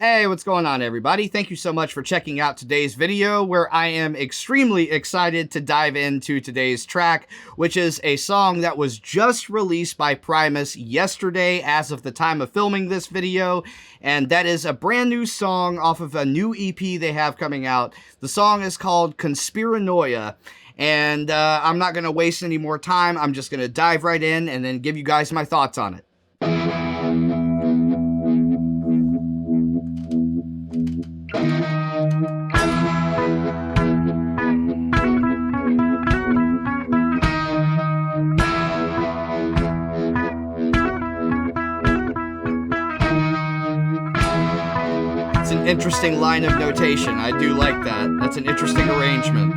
Hey, what's going on, everybody? Thank you so much for checking out today's video, where I am extremely excited to dive into today's track, which is a song that was just released by Primus yesterday as of the time of filming this video, and that is a brand new song off of a new EP they have coming out. The song is called Conspiranoia, and I'm not going to waste any more time. I'm just going to dive right in and then give you guys my thoughts on it. It's an interesting line of notation. I do like that. That's an interesting arrangement.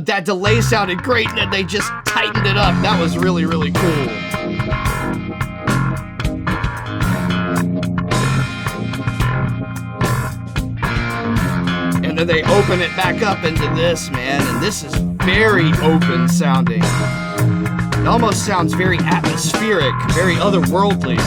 That delay sounded great, and then they just tightened it up. That was really, really cool. And then they open it back up into this, man, and this is very open sounding. It almost sounds very atmospheric, very otherworldly.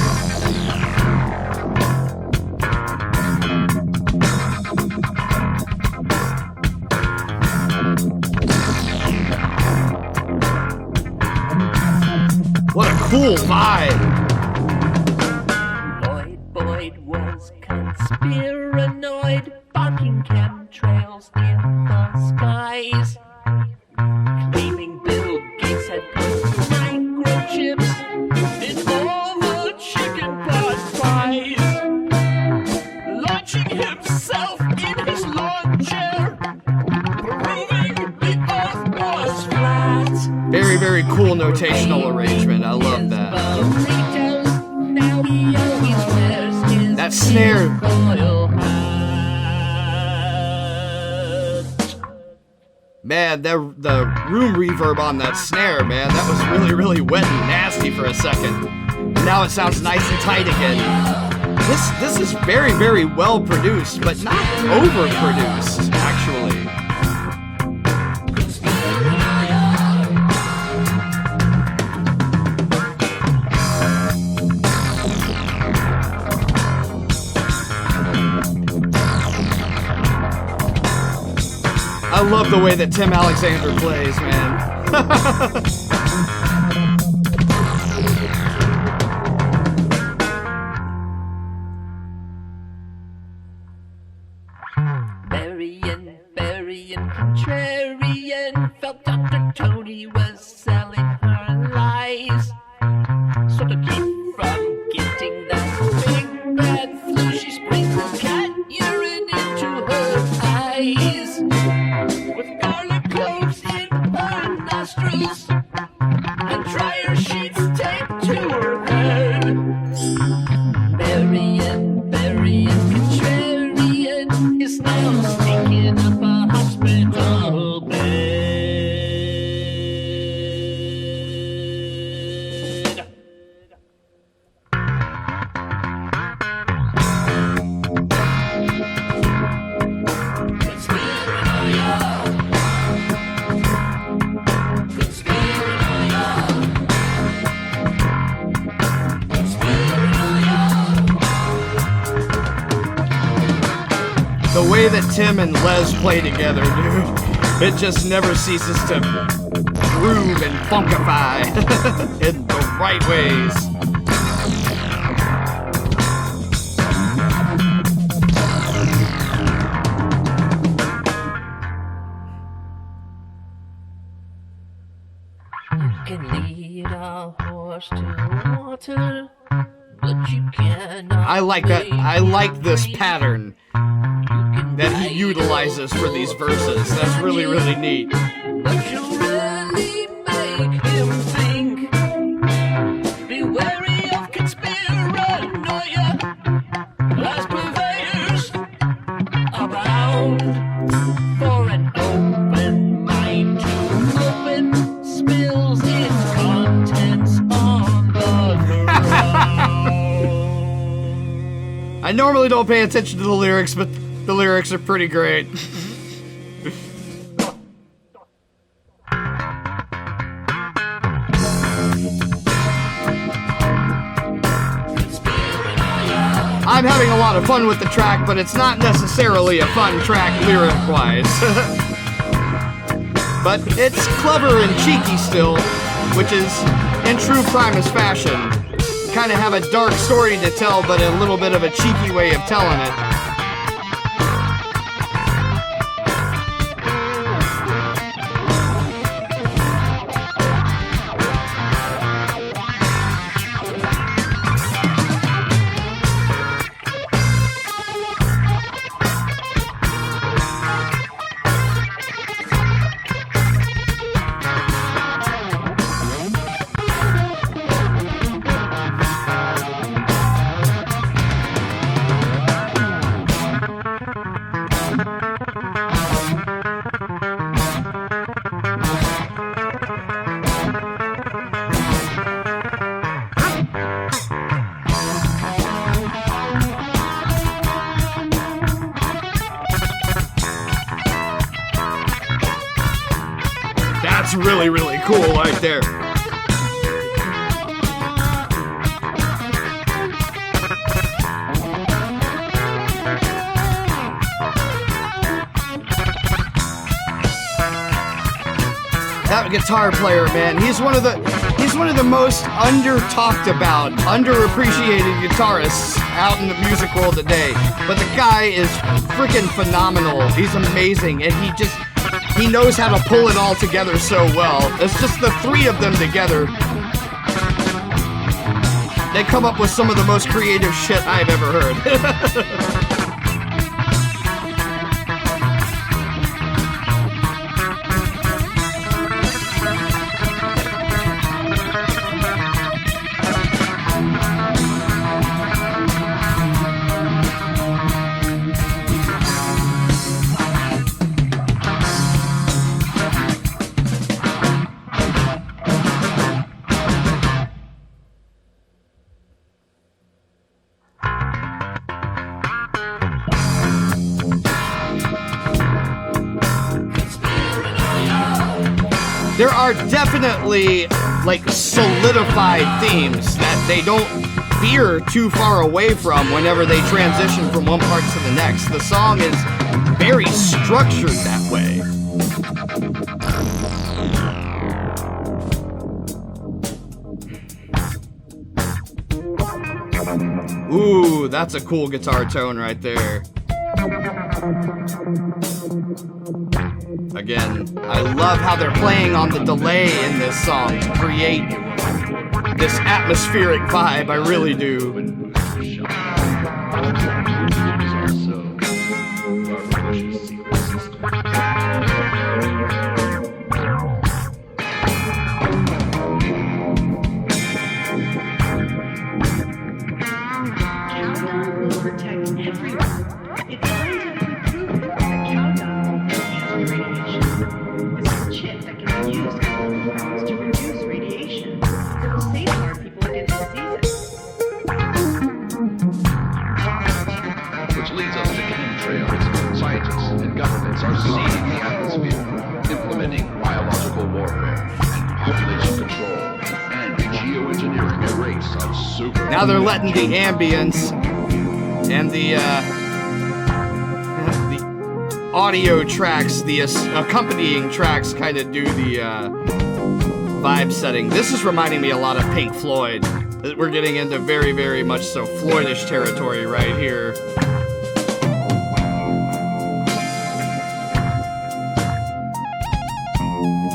What a cool vibe! Boyd was conspiranoid, barking chemtrails in the skies, claiming Bill Gates had put microchips in all the chicken pot pies, launching himself in his lawn chair, proving the earth was flat. Very, very cool notational arrangement. I love that. That snare. Man, the room reverb on that snare, man, that was really, really wet and nasty for a second. And now it sounds nice and tight again. This is very, very well produced, but not overproduced, actually. I love the way that Tim Alexander plays, man. Burying, contrarian, felt Dr. Tony was selling her lies. So to keep from getting that big bad flu, she sprinkled cat urine into her eyes, with garlic cloves in her nostrils and dryer sheets taped to her head. Burying, contrarian is now stinking up a hospital bed. The way that Tim and Les play together, dude, it just never ceases to groove and funkify in the right ways. can lead a horse to water, but you cannot. I like that. I like this pattern that he ride utilizes for these verses. That's really, really neat. But you really make him think. Be wary of conspiranoia, as purveyors abound. For an open mind to open spills its contents on the ground. I normally don't pay attention to the lyrics, but the lyrics are pretty great. I'm having a lot of fun with the track, but it's not necessarily a fun track lyric-wise. But it's clever and cheeky still, which is in true Primus fashion. Kind of have a dark story to tell, but a little bit of a cheeky way of telling it. That's really, really cool right there. That guitar player, man, he's one of the most under-talked about, underappreciated guitarists out in the music world today. But the guy is freaking phenomenal. He's amazing, and he knows how to pull it all together so well. It's just the three of them together. They come up with some of the most creative shit I've ever heard. There are definitely, like, solidified themes that they don't veer too far away from whenever they transition from one part to the next. The song is very structured that way. Ooh, that's a cool guitar tone right there. Again, I love how they're playing on the delay in this song to create this atmospheric vibe. I really do. Now they're letting the ambience and the audio tracks, the accompanying tracks, kind of do the vibe setting. This is reminding me a lot of Pink Floyd. We're getting into very, very much so Floydish territory right here.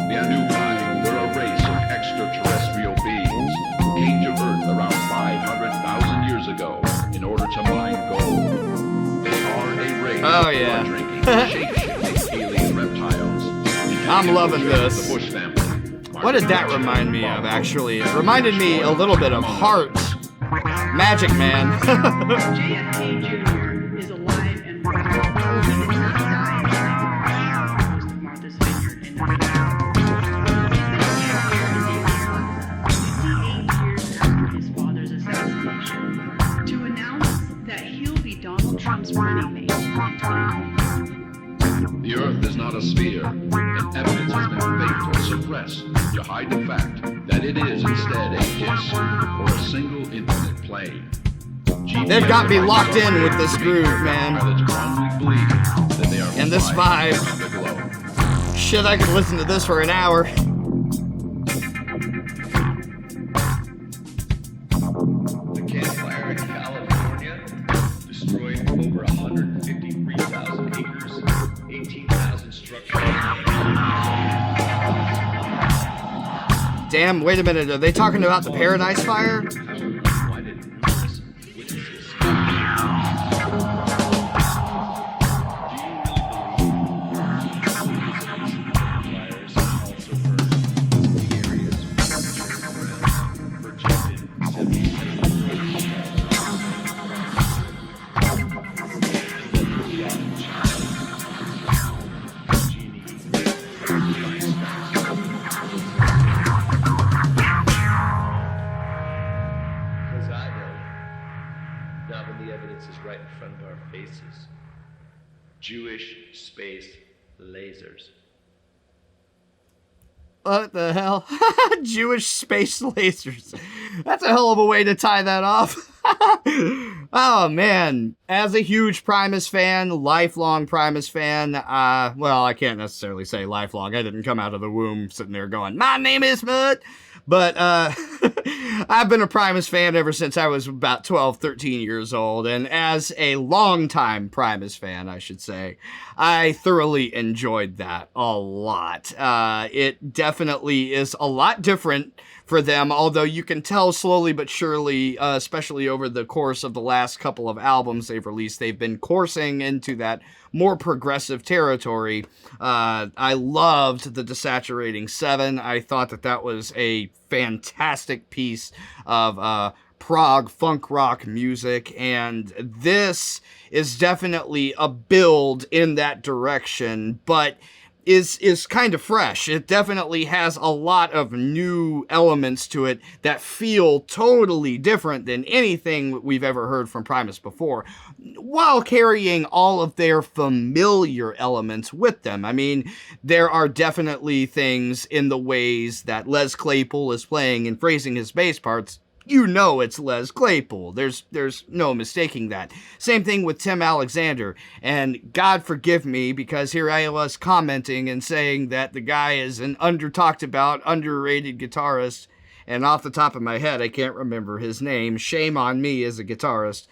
We are new kind. We're a race of extraterrestrial beings who came to Oh, yeah. I'm loving this. What did that remind me of, actually? It reminded me a little bit of Heart. Magic Man. JFK Jr. is alive and well. He did not die at the Martha's Vineyard in Nevada. He's been 58 years after his father's assassination to announce that he'll be Donald Trump's running mate in 2020. The Earth is not a sphere, and evidence has been faked or suppressed to hide the fact that it is instead a disk or a single infinite plane. They've got me locked in with this groove, man. And this vibe. Shit, I could listen to this for an hour. The campfire in California destroyed over 153,000 acres, 18,000 structures. Damn, wait a minute. Are they talking about the Paradise Fire? Why didn't witnesses right in front of our faces. Jewish space lasers. What the hell? Jewish space lasers. That's a hell of a way to tie that off. Oh, man. As a huge Primus fan, lifelong Primus fan, well, I can't necessarily say lifelong. I didn't come out of the womb sitting there going, my name is Mud. But I've been a Primus fan ever since I was about 12, 13 years old. And as a longtime Primus fan, I should say, I thoroughly enjoyed that a lot. It definitely is a lot different for them, although you can tell slowly but surely, especially over the course of the last couple of albums they've released, they've been coursing into that more progressive territory. I loved the Desaturating 7. I thought that that was a fantastic piece of prog funk rock music, and this is definitely a build in that direction, but is kind of fresh. It definitely has a lot of new elements to it that feel totally different than anything we've ever heard from Primus before, while carrying all of their familiar elements with them. I mean, there are definitely things in the ways that Les Claypool is playing and phrasing his bass parts. You know it's Les Claypool. There's no mistaking that. Same thing with Tim Alexander. And God forgive me, because here I was commenting and saying that the guy is an under-talked about, underrated guitarist. And off the top of my head, I can't remember his name. Shame on me as a guitarist.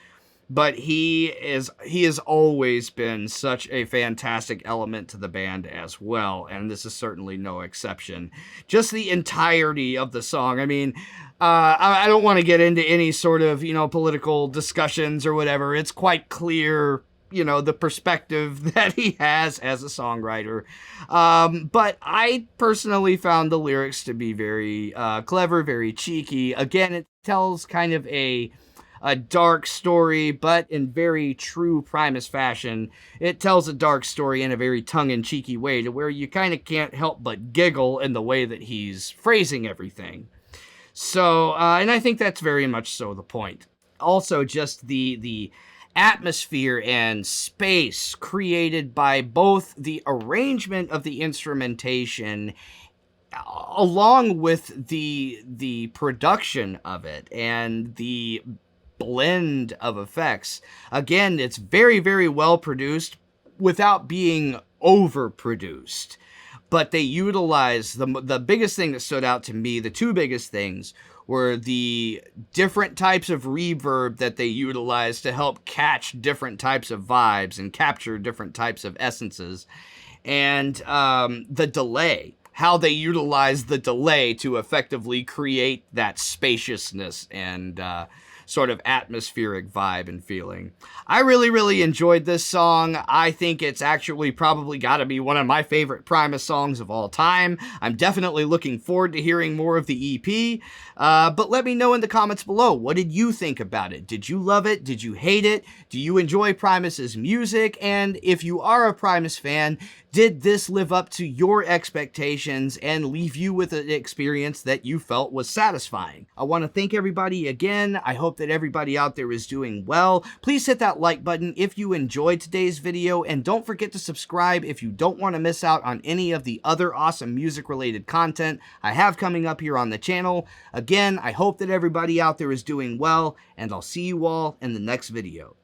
But he has always been such a fantastic element to the band as well, and this is certainly no exception. Just the entirety of the song. I mean, I don't want to get into any sort of, political discussions or whatever. It's quite clear, the perspective that he has as a songwriter. But I personally found the lyrics to be very clever, very cheeky. Again, it tells kind of a dark story, but in very true Primus fashion. It tells a dark story in a very tongue-in-cheeky way, to where you kind of can't help but giggle in the way that he's phrasing everything. So, and I think that's very much so the point. Also, just the atmosphere and space created by both the arrangement of the instrumentation along with the production of it and the blend of effects. Again, it's very, very well produced without being overproduced. But they utilize the biggest thing that stood out to me, the two biggest things, were the different types of reverb that they utilized to help catch different types of vibes and capture different types of essences, and the delay. how they utilize the delay to effectively create that spaciousness and sort of atmospheric vibe and feeling. I really, really enjoyed this song. I think it's actually probably got to be one of my favorite Primus songs of all time. I'm definitely looking forward to hearing more of the EP. But let me know in the comments below, what did you think about it? Did you love it? Did you hate it? Do you enjoy Primus's music? And if you are a Primus fan, did this live up to your expectations and leave you with an experience that you felt was satisfying? I want to thank everybody again. I hope that everybody out there is doing well. Please hit that like button if you enjoyed today's video, and don't forget to subscribe if you don't want to miss out on any of the other awesome music related content I have coming up here on the channel. Again, I hope that everybody out there is doing well, and I'll see you all in the next video.